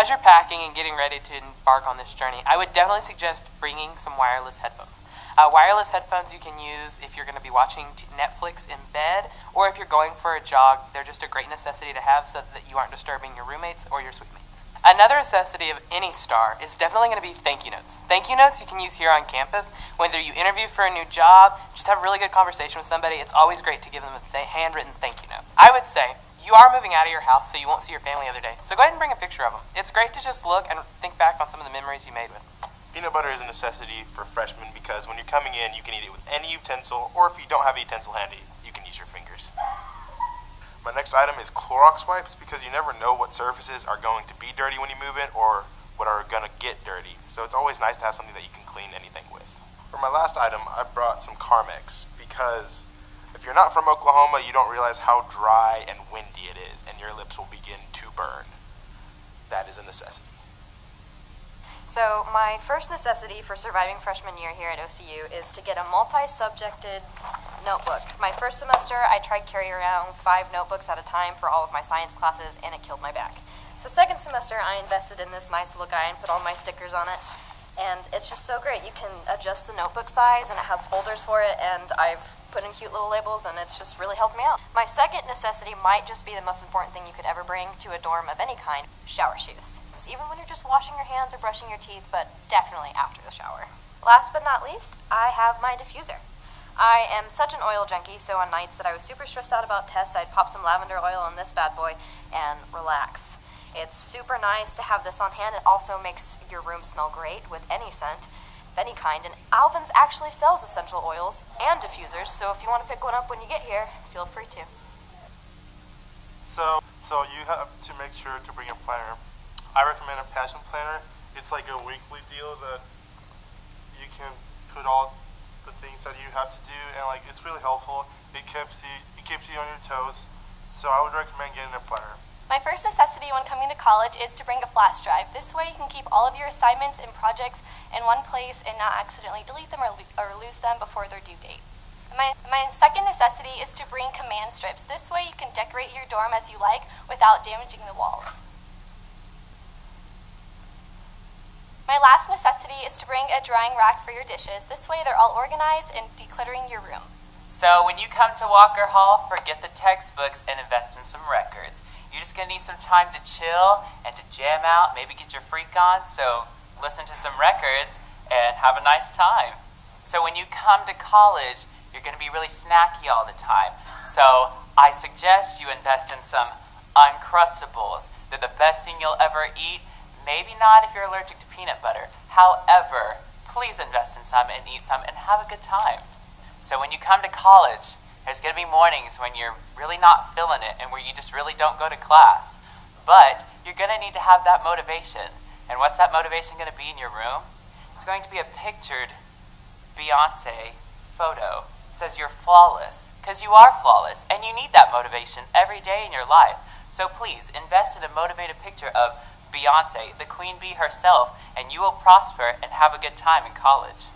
as you're packing and getting ready to embark on this journey, I would definitely suggest bringing some wireless headphones. Wireless headphones you can use if you're going to be watching Netflix in bed, or if you're going for a jog. They're just a great necessity to have so that you aren't disturbing your roommates or your suite mates. Another necessity of any star is definitely going to be thank you notes. Thank you notes you can use here on campus. Whether you interview for a new job, just have a really good conversation with somebody, it's always great to give them a handwritten thank you note. I would say, you are moving out of your house, so you won't see your family the other day. So go ahead and bring a picture of them. It's great to just look and think back on some of the memories you made with them. Peanut butter is a necessity for freshmen because when you're coming in, you can eat it with any utensil, or if you don't have a utensil handy, you can use your fingers. My next item is Clorox Wipes because you never know what surfaces are going to be dirty when you move in or what are going to get dirty. So it's always nice to have something that you can clean anything with. For my last item, I brought some Carmex because if you're not from Oklahoma, you don't realize how dry and windy it is, and your lips will begin to burn. That is a necessity. So my first necessity for surviving freshman year here at OCU is to get a multi-subjected notebook. My first semester, I tried carrying around 5 notebooks at a time for all of my science classes, and it killed my back. So second semester, I invested in this nice little guy and put all my stickers on it. And it's just so great. You can adjust the notebook size, and it has folders for it, and I've put in cute little labels, and it's just really helped me out. My second necessity might just be the most important thing you could ever bring to a dorm of any kind: shower shoes. Even when you're just washing your hands or brushing your teeth, but definitely after the shower. Last but not least, I have my diffuser. I am such an oil junkie, so on nights that I was super stressed out about tests, I'd pop some lavender oil on this bad boy and relax. It's super nice to have this on hand. It also makes your room smell great with any scent of any kind. And Alvin's actually sells essential oils and diffusers, so if you want to pick one up when you get here, feel free to. So you have to make sure to bring a planner. I recommend a passion planner. It's like a weekly deal that you can put all the things that you have to do, and like it's really helpful. It keeps you on your toes. So I would recommend getting a planner. My first necessity when coming to college is to bring a flash drive. This way you can keep all of your assignments and projects in one place and not accidentally delete them or lose them before their due date. My second necessity is to bring command strips. This way you can decorate your dorm as you like without damaging the walls. My last necessity is to bring a drying rack for your dishes. This way they're all organized and decluttering your room. So when you come to Walker Hall, forget the textbooks and invest in some records. You're just going to need some time to chill and to jam out, maybe get your freak on, so listen to some records and have a nice time. So when you come to college, you're going to be really snacky all the time. So I suggest you invest in some Uncrustables. They're the best thing you'll ever eat. Maybe not if you're allergic to peanut butter. However, please invest in some and eat some and have a good time. So when you come to college, there's going to be mornings when you're really not feeling it and where you just really don't go to class. But you're going to need to have that motivation. And what's that motivation going to be in your room? It's going to be a pictured Beyonce photo. It says you're flawless, because you are flawless, and you need that motivation every day in your life. So please, invest in a motivated picture of Beyonce, the queen bee herself, and you will prosper and have a good time in college.